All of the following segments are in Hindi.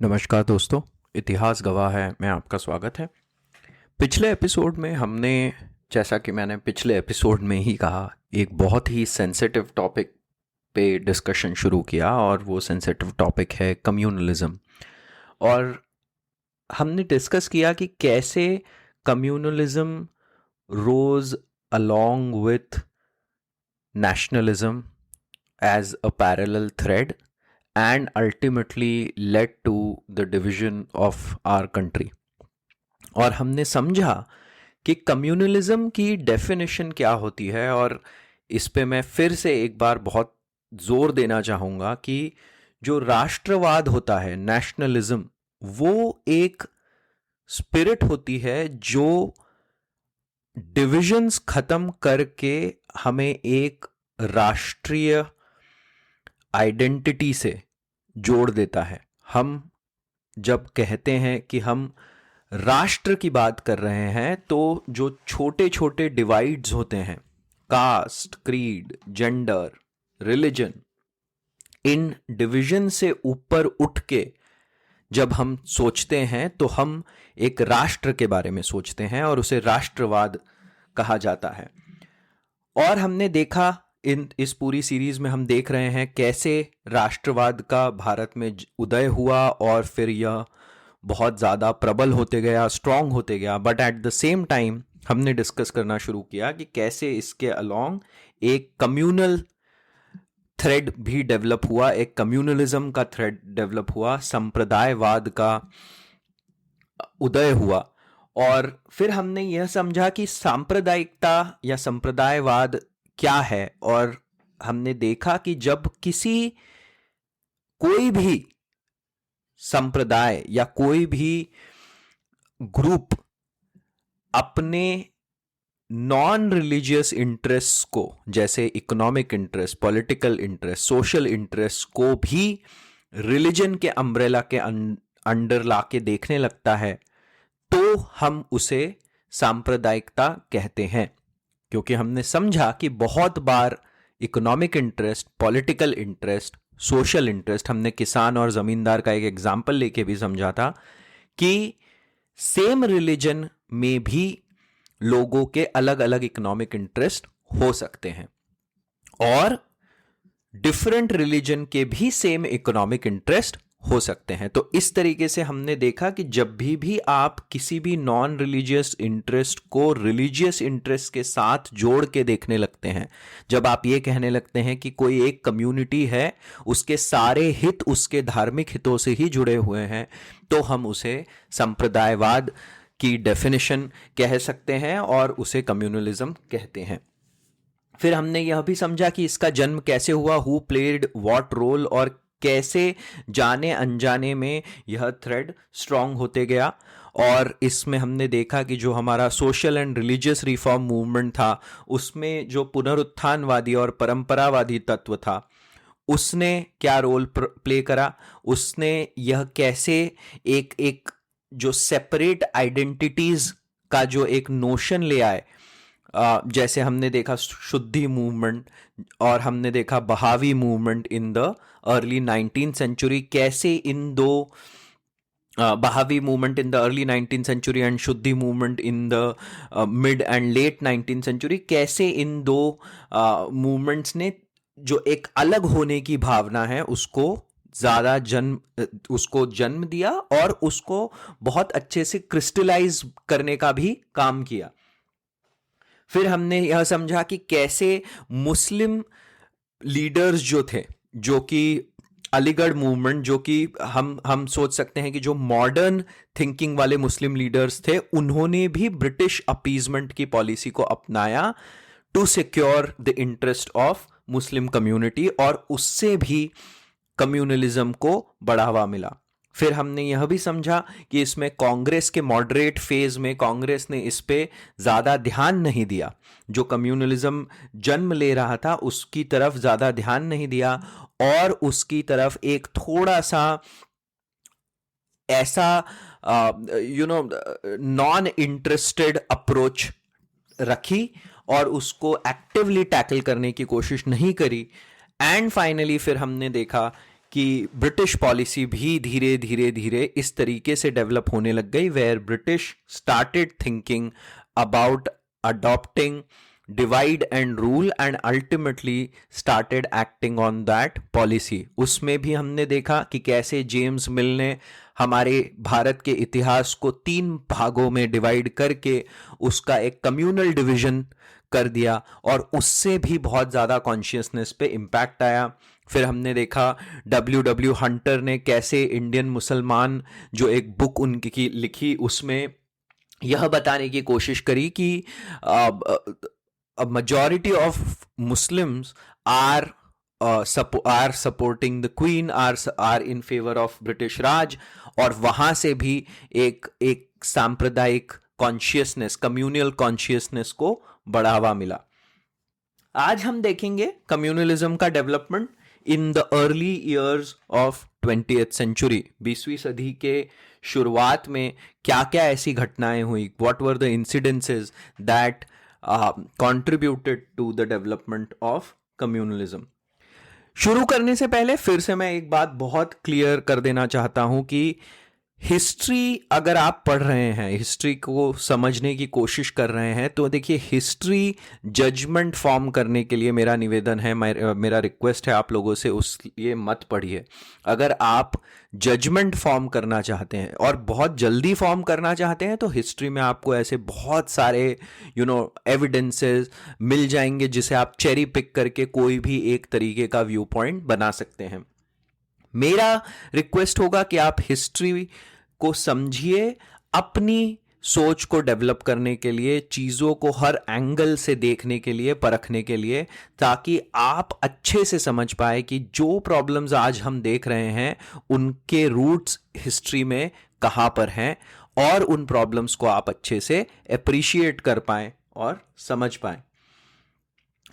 नमस्कार दोस्तों, इतिहास गवाह है में आपका स्वागत है। पिछले एपिसोड में हमने, जैसा कि मैंने पिछले एपिसोड में ही कहा, एक बहुत ही सेंसिटिव टॉपिक पे डिस्कशन शुरू किया और वो सेंसिटिव टॉपिक है कम्युनलिज्म। और हमने डिस्कस किया कि कैसे communalism rose along with nationalism as a parallel thread and ultimately led to the division of our country। और हमने समझा कि कम्युनलिज्म की डेफिनेशन क्या होती है, और इस पे मैं फिर से एक बार बहुत जोर देना चाहूँगा कि जो राष्ट्रवाद होता है, नेशनलिज्म, वो एक स्पिरिट होती है जो डिविजन्स खत्म करके हमें एक राष्ट्रीय आइडेंटिटी से जोड़ देता है। हम जब कहते हैं कि हम राष्ट्र की बात कर रहे हैं तो जो छोटे छोटे डिवाइड्स होते हैं, कास्ट, क्रीड, जेंडर, रिलीजन, इन डिवीजन से ऊपर उठ के जब हम सोचते हैं तो हम एक राष्ट्र के बारे में सोचते हैं और उसे राष्ट्रवाद कहा जाता है। और हमने देखा, इस पूरी सीरीज में हम देख रहे हैं कैसे राष्ट्रवाद का भारत में उदय हुआ और फिर यह बहुत ज़्यादा प्रबल होते गया, स्ट्रांग होते गया। But at the same time हमने डिस्कस करना शुरू किया कि कैसे इसके अलोंग एक कम्युनल थ्रेड भी डेवलप हुआ, एक कम्युनलिज्म का थ्रेड डेवलप हुआ, संप्रदायवाद का उदय हुआ। और फिर हमने यह समझा कि सांप्रदायिकता या संप्रदायवाद क्या है, और हमने देखा कि जब कोई भी संप्रदाय या कोई भी ग्रुप अपने नॉन रिलीजियस इंटरेस्ट को, जैसे economic interest, political interest, social interest को भी रिलीजन के अम्ब्रेला के अंडर लाके देखने लगता है, तो हम उसे सांप्रदायिकता कहते हैं। क्योंकि हमने समझा कि बहुत बार economic interest, political interest, social interest, हमने किसान और जमींदार का एक एग्जाम्पल लेके भी समझा था कि सेम रिलीजन में भी लोगों के अलग अलग इकोनॉमिक इंटरेस्ट हो सकते हैं और डिफरेंट रिलीजन के भी सेम इकोनॉमिक इंटरेस्ट हो सकते हैं। तो इस तरीके से हमने देखा कि जब भी आप किसी भी नॉन रिलीजियस इंटरेस्ट को रिलीजियस इंटरेस्ट के साथ जोड़ के देखने लगते हैं, जब आप ये कहने लगते हैं कि कोई एक कम्युनिटी है, उसके सारे हित उसके धार्मिक हितों से ही जुड़े हुए हैं, तो हम उसे संप्रदायवाद की डेफिनेशन कह सकते हैं और उसे कम्युनलिज्म कहते हैं। फिर हमने यह भी समझा कि इसका जन्म कैसे हुआ, हु प्लेड व्हाट रोल, और कैसे जाने अनजाने में यह थ्रेड स्ट्रांग होते गया। और इसमें हमने देखा कि जो हमारा social and religious reform movement था, उसमें जो पुनरुत्थानवादी और परंपरावादी तत्व था, उसने क्या रोल प्ले करा, उसने यह कैसे एक एक जो सेपरेट आइडेंटिटीज का जो एक नोशन ले आए। जैसे हमने देखा शुद्धि मूवमेंट, और हमने देखा Wahabi movement in the early 19th century, कैसे इन दो Wahabi movement in the early 19th century and Shuddhi movement in the mid and late 19th century, कैसे इन दो मूवमेंट्स ने जो एक अलग होने की भावना है उसको जन्म दिया और उसको बहुत अच्छे से क्रिस्टलाइज करने का भी काम किया। फिर हमने यह समझा कि कैसे मुस्लिम लीडर्स जो थे, जो कि अलीगढ़ मूवमेंट, जो कि हम सोच सकते हैं कि जो मॉडर्न थिंकिंग वाले मुस्लिम लीडर्स थे, उन्होंने भी ब्रिटिश अपीजमेंट की पॉलिसी को अपनाया to secure the interest of Muslim community, और उससे भी कम्युनलिज्म को बढ़ावा मिला। फिर हमने यह भी समझा कि इसमें कांग्रेस के मॉडरेट फेज में कांग्रेस ने इस पे ज़्यादा ध्यान नहीं दिया, जो कम्युनलिज्म जन्म ले रहा था उसकी तरफ ज़्यादा ध्यान नहीं दिया, और उसकी तरफ एक थोड़ा सा ऐसा नॉन इंटरेस्टेड अप्रोच रखी और उसको एक्टिवली टैकल करने की कोशिश नहीं करी। एंड फाइनली फिर हमने देखा कि ब्रिटिश पॉलिसी भी धीरे धीरे धीरे इस तरीके से डेवलप होने लग गई, where British started thinking about adopting divide and rule and ultimately started acting on that policy. उसमें भी हमने देखा कि कैसे जेम्स मिल ने हमारे भारत के इतिहास को 3 भागों में डिवाइड करके उसका एक कम्युनल डिवीजन कर दिया, और उससे भी बहुत ज़्यादा कॉन्शियसनेस पे इम्पैक्ट आया। फिर हमने देखा W. हंटर ने कैसे इंडियन मुसलमान, जो एक बुक उनकी लिखी, उसमें यह बताने की कोशिश करी कि majority of Muslims are supporting the Queen, are in favor of British Raj, और वहां से भी एक सांप्रदायिक कॉन्शियसनेस, कम्युनल कॉन्शियसनेस को बढ़ावा मिला। आज हम देखेंगे कम्युनलिज्म का development in the early years of 20th century. 20वीं सदी के शुरुआत में क्या क्या ऐसी घटनाएं हुई, what were the incidences that contributed to the development of communalism। शुरू करने से पहले फिर से मैं एक बात बहुत क्लियर कर देना चाहता हूं कि हिस्ट्री अगर आप पढ़ रहे हैं, हिस्ट्री को समझने की कोशिश कर रहे हैं, तो देखिए हिस्ट्री जजमेंट फॉर्म करने के लिए मेरा निवेदन है, मेरा रिक्वेस्ट है आप लोगों से, उस लिए मत पढ़िए। अगर आप जजमेंट फॉर्म करना चाहते हैं और बहुत जल्दी फॉर्म करना चाहते हैं, तो हिस्ट्री में आपको ऐसे बहुत सारे एविडेंसेस मिल जाएंगे जिसे आप चेरी पिक करके कोई भी एक तरीके का व्यू पॉइंट बना सकते हैं। मेरा रिक्वेस्ट होगा कि आप हिस्ट्री को समझिए, अपनी सोच को डेवलप करने के लिए, चीज़ों को हर एंगल से देखने के लिए, परखने के लिए, ताकि आप अच्छे से समझ पाए कि जो प्रॉब्लम्स आज हम देख रहे हैं उनके रूट्स हिस्ट्री में कहाँ पर हैं, और उन प्रॉब्लम्स को आप अच्छे से अप्रिशिएट कर पाएं और समझ पाएं।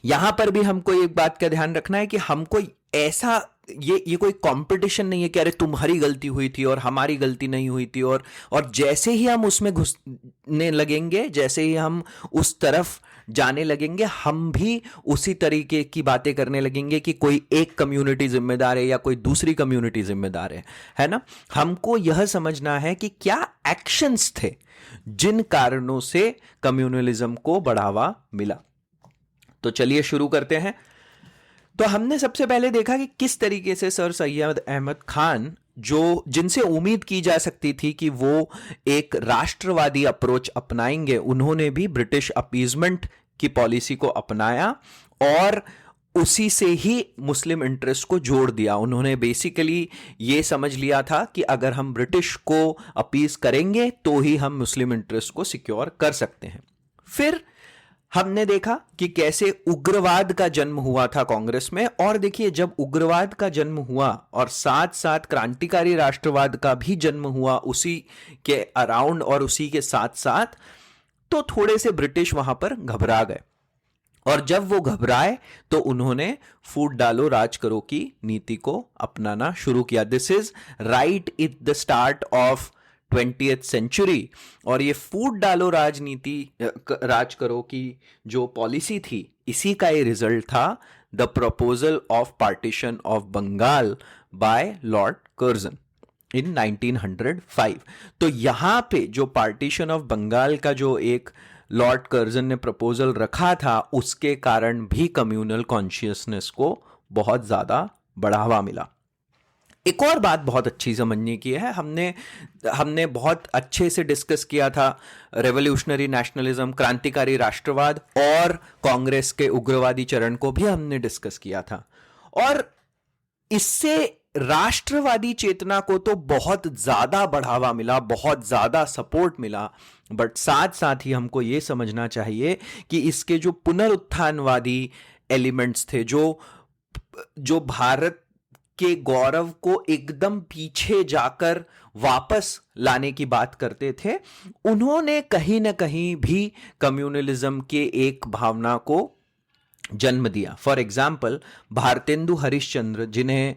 यहां पर भी हमको एक बात का ध्यान रखना है कि हमको ऐसा, ये कोई कंपटीशन नहीं है कि अरे तुम्हारी गलती हुई थी और हमारी गलती नहीं हुई थी, और जैसे ही हम उसमें घुसने लगेंगे, जैसे ही हम उस तरफ जाने लगेंगे, हम भी उसी तरीके की बातें करने लगेंगे कि कोई एक कम्युनिटी जिम्मेदार है या कोई दूसरी कम्युनिटी जिम्मेदार है ना। हमको यह समझना है कि क्या एक्शंस थे जिन कारणों से कम्युनलिज्म को बढ़ावा मिला। तो चलिए शुरू करते हैं। तो हमने सबसे पहले देखा कि किस तरीके से सर सैयद अहमद खान, जो जिनसे उम्मीद की जा सकती थी कि वो एक राष्ट्रवादी अप्रोच अपनाएंगे, उन्होंने भी ब्रिटिश अपीजमेंट की पॉलिसी को अपनाया और उसी से ही मुस्लिम इंटरेस्ट को जोड़ दिया। उन्होंने बेसिकली ये समझ लिया था कि अगर हम ब्रिटिश को अपीज करेंगे तो ही हम मुस्लिम इंटरेस्ट को सिक्योर कर सकते हैं। फिर हमने देखा कि कैसे उग्रवाद का जन्म हुआ था कांग्रेस में, और देखिए जब उग्रवाद का जन्म हुआ और साथ साथ क्रांतिकारी राष्ट्रवाद का भी जन्म हुआ उसी के अराउंड और उसी के साथ साथ, तो थोड़े से ब्रिटिश वहां पर घबरा गए, और जब वो घबराए तो उन्होंने फूट डालो राज करो की नीति को अपनाना शुरू किया। This is right at the start of 20th century, और ये फूट डालो राजनीति, राज करो की जो पॉलिसी थी, इसी का ये रिजल्ट था the proposal of partition of Bengal by Lord Curzon in 1905। तो यहां पे जो पार्टीशन ऑफ बंगाल का जो एक लॉर्ड कर्जन ने प्रपोजल रखा था, उसके कारण भी कम्युनल कॉन्शियसनेस को बहुत ज्यादा बढ़ावा मिला। एक और बात बहुत अच्छी समझने की है, हमने बहुत अच्छे से डिस्कस किया था रेवोल्यूशनरी नेशनलिज्म, क्रांतिकारी राष्ट्रवाद, और कांग्रेस के उग्रवादी चरण को भी हमने डिस्कस किया था, और इससे राष्ट्रवादी चेतना को तो बहुत ज्यादा बढ़ावा मिला, बहुत ज्यादा सपोर्ट मिला, बट साथ साथ ही हमको यह समझना चाहिए कि इसके जो पुनरुत्थानवादी एलिमेंट्स थे, जो भारत के गौरव को एकदम पीछे जाकर वापस लाने की बात करते थे, उन्होंने कहीं ना कहीं भी कम्युनलिज्म के एक भावना को जन्म दिया। फॉर एग्जाम्पल भारतेंदु हरिश्चंद्र, जिन्हें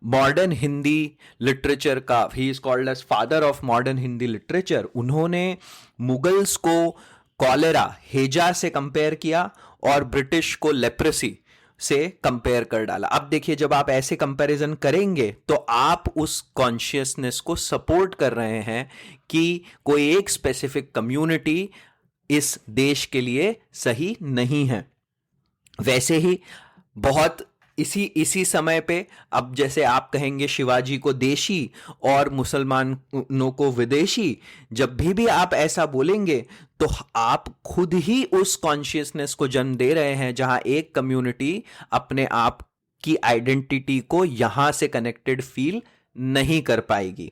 मॉडर्न हिंदी लिटरेचर का, he is called as father of modern Hindi literature, उन्होंने मुगल्स को कॉलेरा, हैजा से कंपेयर किया और ब्रिटिश को लेप्रेसी से कंपेयर कर डाला। अब देखिए, जब आप ऐसे कंपैरिजन करेंगे तो आप उस कॉन्शियसनेस को सपोर्ट कर रहे हैं कि कोई एक स्पेसिफिक कम्युनिटी इस देश के लिए सही नहीं है। वैसे ही बहुत इसी इसी समय पे, अब जैसे आप कहेंगे शिवाजी को देशी और मुसलमानों को विदेशी, जब भी आप ऐसा बोलेंगे तो आप खुद ही उस कॉन्शियसनेस को जन्म दे रहे हैं जहां एक कम्युनिटी अपने आप की आइडेंटिटी को यहां से कनेक्टेड फील नहीं कर पाएगी।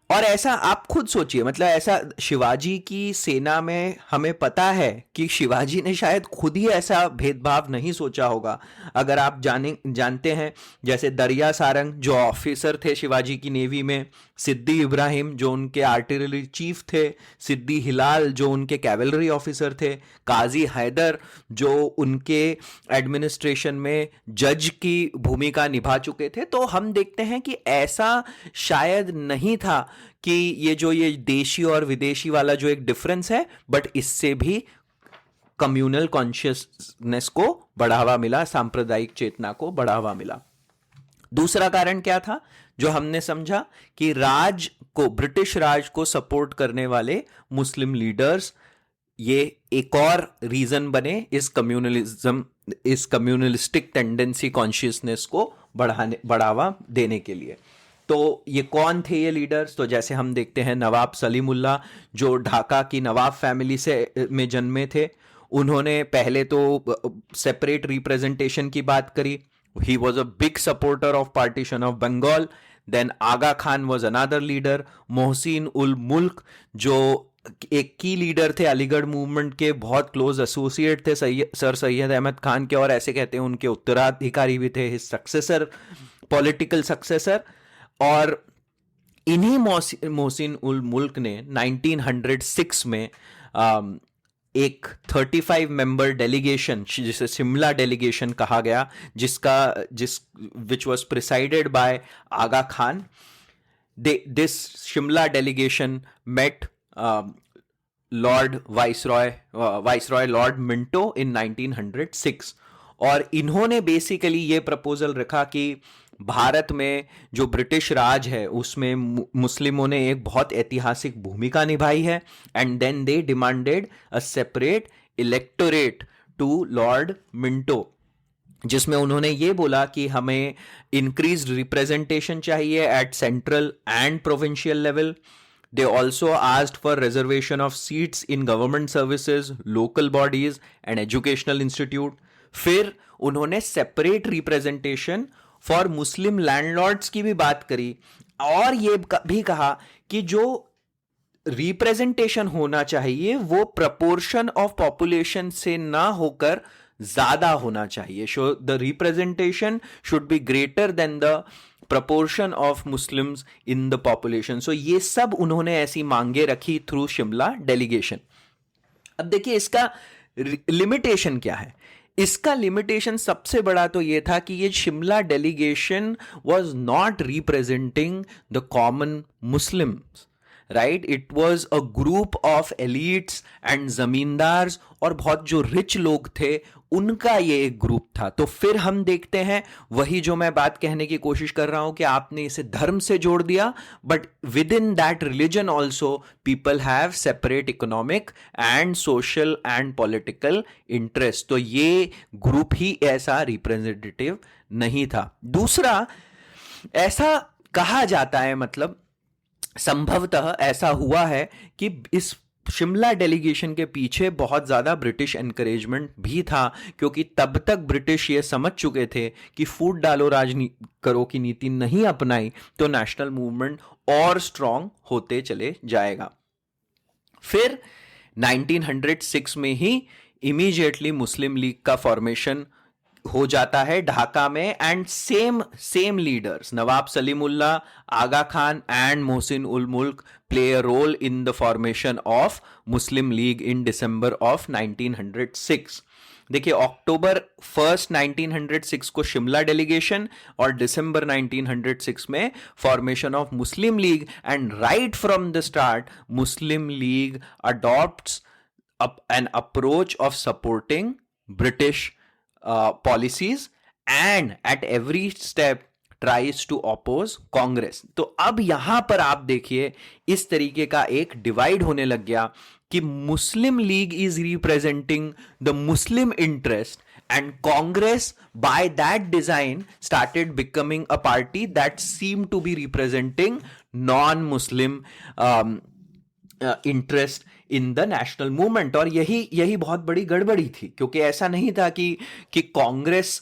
और ऐसा आप खुद सोचिए, मतलब ऐसा शिवाजी की सेना में हमें पता है कि शिवाजी ने शायद खुद ही ऐसा भेदभाव नहीं सोचा होगा। अगर आप जानते हैं, जैसे दरिया सारंग जो ऑफिसर थे शिवाजी की नेवी में, सिद्दी इब्राहिम जो उनके आर्टिलरी चीफ थे, सिद्दी हिलाल जो उनके कैवलरी ऑफिसर थे, काजी हैदर जो उनके एडमिनिस्ट्रेशन में जज की भूमिका निभा चुके थे। तो हम देखते हैं कि ऐसा शायद नहीं था कि ये देशी और विदेशी वाला जो एक डिफरेंस है, बट इससे भी कम्युनल कॉन्शियसनेस को बढ़ावा मिला, सांप्रदायिक चेतना को बढ़ावा मिला। दूसरा कारण क्या था जो हमने समझा, कि ब्रिटिश राज को सपोर्ट करने वाले मुस्लिम लीडर्स ये एक और रीजन बने इस कम्युनलिस्टिक टेंडेंसी कॉन्शियसनेस को बढ़ावा देने के लिए। तो ये कौन थे ये लीडर्स? तो जैसे हम देखते हैं नवाब सलीमुल्लाह जो ढाका की नवाब फैमिली में जन्मे थे, उन्होंने पहले तो सेपरेट रिप्रेजेंटेशन की बात करी। He was a big supporter of partition of Bengal. Then Aga Khan was another leader. Mohsin ul Mulk जो एक की लीडर थे अलीगढ़ मूवमेंट के, बहुत क्लोज एसोसिएट थे सर सैयद अहमद खान के, और ऐसे कहते हैं उनके उत्तराधिकारी भी थे, हिज सक्सेसर, पॉलिटिकल सक्सेसर। और इन्हीं मोहसिन उल मुल्क ने 1906 में एक 35 मेंबर डेलीगेशन, जिसे शिमला डेलीगेशन कहा गया, which was presided by Aga Khan. This Shimla delegation met Lord viceroy Lord Minto in 1906, और इन्होंने बेसिकली ये प्रपोजल रखा कि भारत में जो ब्रिटिश राज है उसमें मुस्लिमों ने एक बहुत ऐतिहासिक भूमिका निभाई है, and then they demanded a separate electorate to Lord Minto, जिसमें उन्होंने ये बोला कि हमें इंक्रीज्ड रिप्रेजेंटेशन चाहिए at central and provincial level. They also asked for reservation of seats in government services, local bodies and educational institute. फिर उन्होंने separate representation for Muslim landlords की भी बात करी, और ये भी कहा कि जो रिप्रेजेंटेशन होना चाहिए वो प्रपोर्शन ऑफ पॉपुलेशन से ना होकर ज्यादा होना चाहिए। So the representation should be greater than the proportion of Muslims in the population. सो ये सब उन्होंने ऐसी मांगे रखी थ्रू शिमला डेलीगेशन। अब देखिए इसका लिमिटेशन क्या है। इसका लिमिटेशन सबसे बड़ा तो ये था कि ये Shimla delegation was not representing the common Muslims, right. It was a group of elites and zamindars, और बहुत जो रिच लोग थे उनका ये एक ग्रुप था। तो फिर हम देखते हैं वही जो मैं बात कहने की कोशिश कर रहा हूं कि आपने इसे धर्म से जोड़ दिया, but with in that religion also people have separate economic and social and political interest. तो ये ग्रुप ही ऐसा रिप्रेजेंटेटिव नहीं था। दूसरा, ऐसा कहा जाता है, मतलब संभवतः ऐसा हुआ है कि इस शिमला डेलीगेशन के पीछे बहुत ज्यादा ब्रिटिश एनकरेजमेंट भी था, क्योंकि तब तक ब्रिटिश ये समझ चुके थे कि फूट डालो राज करो की नीति नहीं अपनाई तो नेशनल मूवमेंट और स्ट्रांग होते चले जाएगा। फिर 1906 में ही इमीडिएटली मुस्लिम लीग का फॉर्मेशन हो जाता है ढाका में, and same leaders Nawab Salimullah, Aga Khan and Mohsin ul Mulk play a role in the formation of Muslim League in December of 1906। देखिए, अक्टूबर 1 1906 को शिमला डेलीगेशन और दिसंबर 1906 में formation of Muslim League, and right from the start Muslim league adopts an approach of supporting British policies and at every step tries to oppose Congress. तो अब यहां पर आप देखिए इस तरीके का एक डिवाइड होने लग गया कि Muslim League is representing the Muslim interest and Congress by that design started becoming a party that seemed to be representing non-Muslim interest in the national movement. और यही बहुत बड़ी गड़बड़ी थी, क्योंकि ऐसा नहीं था कि कांग्रेस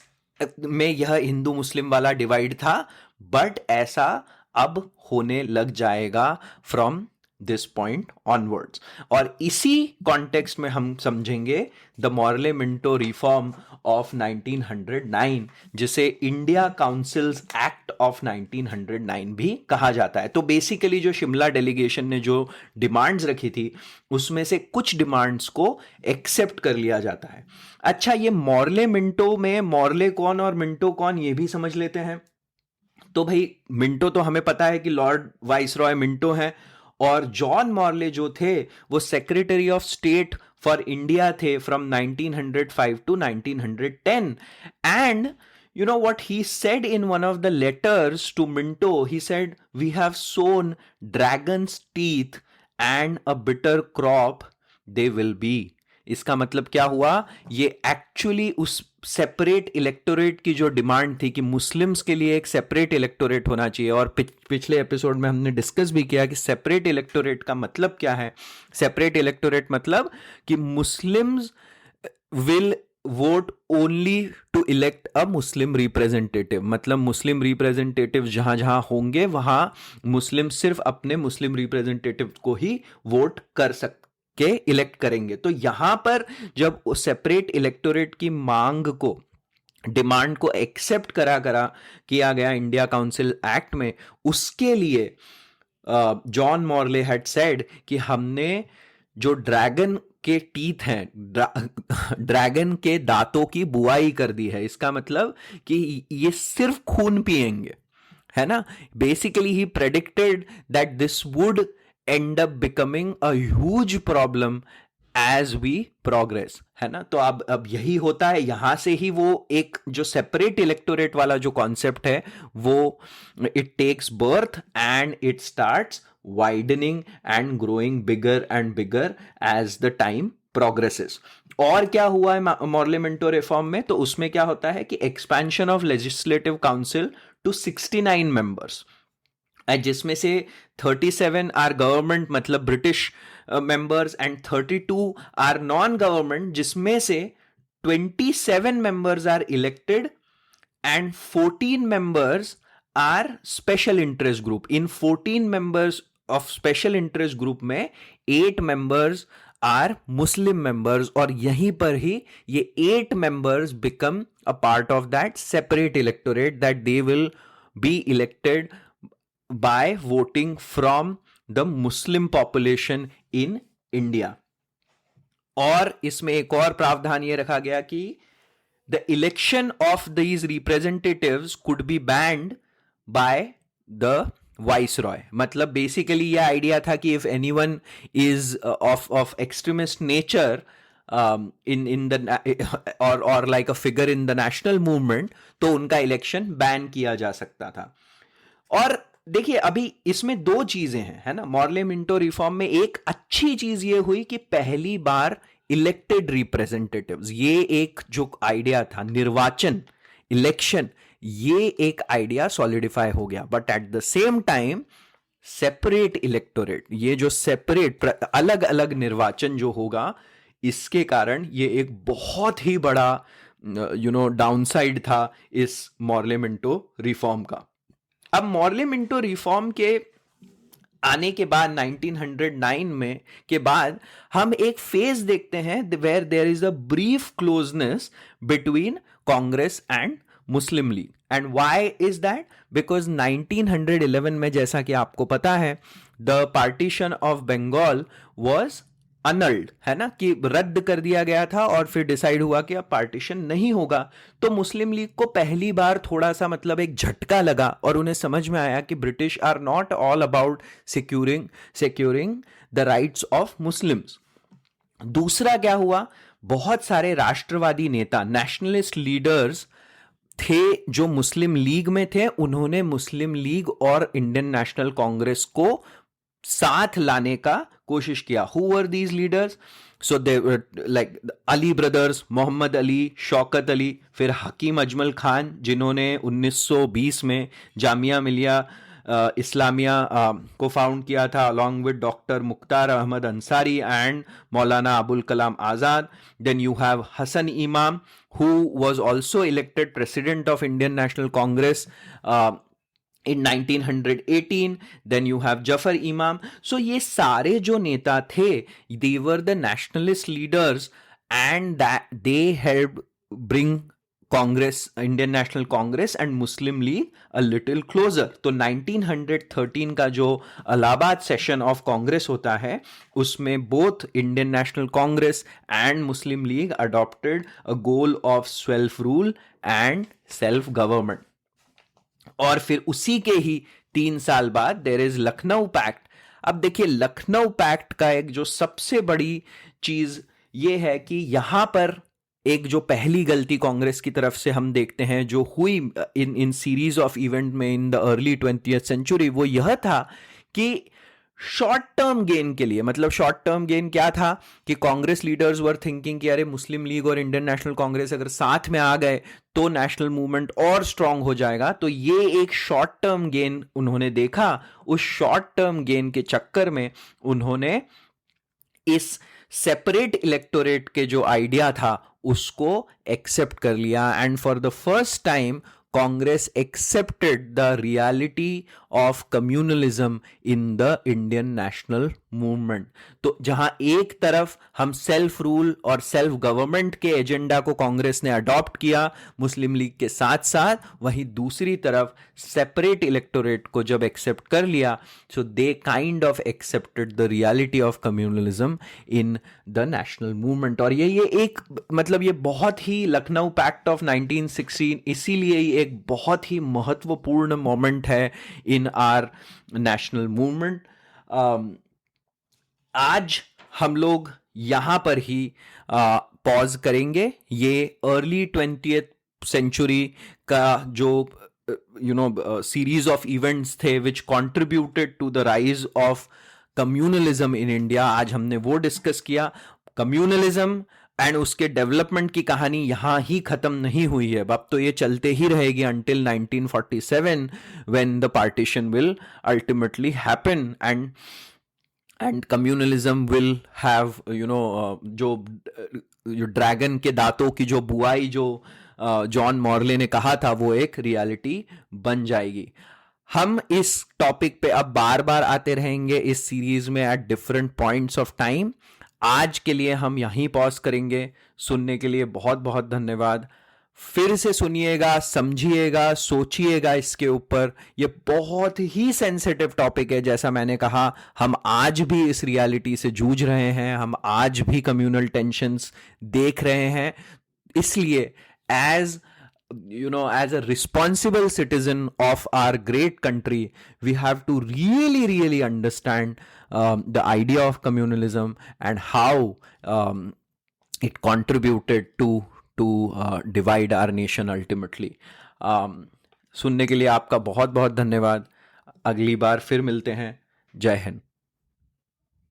में यह हिंदू मुस्लिम वाला डिवाइड था, बट ऐसा अब होने लग जाएगा फ्रॉम दिस पॉइंट ऑनवर्ड्स। और इसी कॉन्टेक्स्ट में हम समझेंगे the Morley Minto reform of 1909, जिसे इंडिया काउंसिल्स एक्ट ऑफ 1909 भी कहा जाता है। तो बेसिकली जो शिमला डेलीगेशन ने जो डिमांड्स रखी थी उसमें से कुछ डिमांड्स को एक्सेप्ट कर लिया जाता है। अच्छा, ये मॉर्ले मिंटो में मॉर्ले कौन और मिंटो कौन ये भी समझ लेते हैं। तो भाई मिंटो तो हमें पता है कि लॉर्ड वाइसरॉय मिंटो हैं, और जॉन मॉर्ले जो थे वो secretary of state for India थे from 1905 to 1910। And you know what he said in one of the letters to Minto? He said, we have sown dragon's teeth and a bitter crop they will be. इसका मतलब क्या हुआ? ये एक्चुअली उस सेपरेट इलेक्टोरेट की जो डिमांड थी कि मुस्लिम्स के लिए एक सेपरेट इलेक्टोरेट होना चाहिए, और पिछले एपिसोड में हमने डिस्कस भी किया कि सेपरेट इलेक्टोरेट का मतलब क्या है। सेपरेट इलेक्टोरेट मतलब कि Muslims will vote only to elect a Muslim representative, मतलब मुस्लिम रिप्रेजेंटेटिव जहां जहां होंगे वहां मुस्लिम सिर्फ अपने मुस्लिम रिप्रेजेंटेटिव को ही वोट कर सकते के इलेक्ट करेंगे। तो यहां पर जब सेपरेट इलेक्टोरेट की मांग को, डिमांड को एक्सेप्ट किया गया इंडिया काउंसिल एक्ट में, उसके लिए जॉन मॉर्ले हैड सेड कि हमने जो ड्रैगन के टीथ हैं, ड्रैगन के दांतों की बुआई कर दी है। इसका मतलब कि ये सिर्फ खून पिएंगे, है ना। Basically he predicted that this would end up becoming a huge problem as we progress, है ना। तो अब यही होता है, यहां से ही वो एक जो सेपरेट इलेक्टोरेट वाला जो कॉन्सेप्ट है वो it takes birth and it starts widening and growing bigger and bigger as the time progresses. और क्या हुआ है मॉर्ले मिंटो रिफॉर्म में? तो उसमें क्या होता है कि expansion of legislative council to 69 members, जिसमें से 37 आर गवर्नमेंट मतलब British members and 32 are non government, जिसमें से 27 members are elected and 14 members are special interest group. इन 14 members of special interest group में 8 मेंबर्स आर मुस्लिम मेंबर्स, और यहीं पर ही ये 8 members become a part of that separate electorate that they will be elected by voting from the Muslim population in India। और इसमें एक और प्रावधान ये रखा गया कि the election of these representatives could be banned by the viceroy। मतलब बेसिकली ये आइडिया था कि if anyone is of extremist nature in the or like a figure in the national movement, तो उनका इलेक्शन बैन किया जा सकता था। और देखिए अभी इसमें दो चीजें हैं, है ना। मॉर्ले मिंटो रिफॉर्म में एक अच्छी चीज ये हुई कि पहली बार इलेक्टेड रिप्रेजेंटेटिव्स, ये एक जो आइडिया था निर्वाचन, इलेक्शन, ये एक आइडिया सॉलिडिफाई हो गया। But at the same time separate electorate, ये जो सेपरेट अलग अलग निर्वाचन जो होगा, इसके कारण ये एक बहुत ही बड़ा डाउनसाइड था इस मॉर्ले मिंटो रिफॉर्म का। अब मॉर्ले मिंटो रिफॉर्म के आने के बाद 1909 में के बाद हम एक फेज देखते हैं where there is a brief closeness between Congress and Muslim League. And why is that? Because 1911 में, जैसा कि आपको पता है, the partition of Bengal was annulled, है ना, कि रद्द कर दिया गया था, और फिर डिसाइड हुआ कि अब पार्टीशन नहीं होगा। तो मुस्लिम लीग को पहली बार थोड़ा सा मतलब एक झटका लगा, और उन्हें समझ में आया कि British are not all about securing the rights of Muslims. दूसरा क्या हुआ, बहुत सारे राष्ट्रवादी नेता, नेशनलिस्ट लीडर्स थे जो मुस्लिम लीग में थे, उन्होंने मुस्लिम लीग और इंडियन नेशनल कांग्रेस को साथ लाने का कोशिश किया. Who were these leaders? So they like Ali brothers, Mohammad Ali, Shaukat Ali, फिर हकीम अजमल खान जिन्होंने 1920 में जामिया मिलिया इस्लामिया को फाउंड किया था along with doctor Mukhtar Ahmad Ansari and Maulana Abul Kalam Azad. Then you have Hasan Imam who was also elected president of Indian National Congress in 1918. Then you have Jafar Imam. So ये सारे जो नेता थे, they were the nationalist leaders and that they helped bring Congress, Indian National Congress and Muslim League a little closer. तो 1913 का जो इलाहाबाद सेशन ऑफ कांग्रेस होता है, उसमें both Indian National Congress and Muslim league adopted a goal of self rule and self government. और फिर उसी के ही 3 साल बाद देयर इज लखनऊ पैक्ट. अब देखिए लखनऊ पैक्ट का एक जो सबसे बड़ी चीज ये है कि यहां पर एक जो पहली गलती कांग्रेस की तरफ से हम देखते हैं जो हुई इन सीरीज ऑफ इवेंट में इन द अर्ली 20th सेंचुरी, वो यह था कि शॉर्ट टर्म गेन के लिए, मतलब शॉर्ट टर्म गेन क्या था कि कांग्रेस लीडर्स वर थिंकिंग कि अरे मुस्लिम लीग और इंडियन नेशनल कांग्रेस अगर साथ में आ गए तो नेशनल मूवमेंट और स्ट्रांग हो जाएगा. तो ये एक शॉर्ट टर्म गेन उन्होंने देखा. उस शॉर्ट टर्म गेन के चक्कर में उन्होंने इस सेपरेट इलेक्टोरेट के जो आइडिया था उसको एक्सेप्ट कर लिया. And for the first time Congress accepted the reality of communalism in the Indian national movement. तो जहां एक तरफ हम सेल्फ रूल और सेल्फ गवर्नमेंट के एजेंडा को कांग्रेस ने अडॉप्ट किया मुस्लिम लीग के साथ साथ, वहीं दूसरी तरफ सेपरेट इलेक्टोरेट को जब एक्सेप्ट कर लिया, so they kind of accepted the reality of communalism in the national movement. और ये एक मतलब ये बहुत ही लखनऊ पैक्ट ऑफ 1916 इसीलिए ही एक बहुत ही महत्वपूर्ण मोमेंट है इन आर नेशनल मूवमेंट. आज हम लोग यहां पर ही पॉज करेंगे. ये अर्ली 20th सेंचुरी का जो सीरीज ऑफ इवेंट्स थे which contributed to the rise of communalism in India, आज हमने वो डिस्कस किया. कम्युनलिज्म एंड उसके डेवलपमेंट की कहानी यहां ही खत्म नहीं हुई है, अब तो ये चलते ही रहेगी until 1947 when the partition will ultimately happen and communalism will have जो ड्रैगन के दांतों की जो बुआई जो जॉन मॉर्ले ने कहा था वो एक रियलिटी बन जाएगी. हम इस टॉपिक पे अब बार बार आते रहेंगे इस सीरीज में at different points of time. आज के लिए हम यहीं पॉज करेंगे. सुनने के लिए बहुत बहुत धन्यवाद. फिर से सुनिएगा, समझिएगा, सोचिएगा इसके ऊपर. ये बहुत ही सेंसिटिव टॉपिक है. जैसा मैंने कहा, हम आज भी इस रियलिटी से जूझ रहे हैं, हम आज भी कम्युनल टेंशन्स देख रहे हैं. इसलिए as a responsible citizen of our great country, we have to really understand the idea of communalism and how it contributed to divide our nation ultimately. सुनने के लिए आपका बहुत बहुत धन्यवाद. अगली बार फिर मिलते हैं. जय हिंद.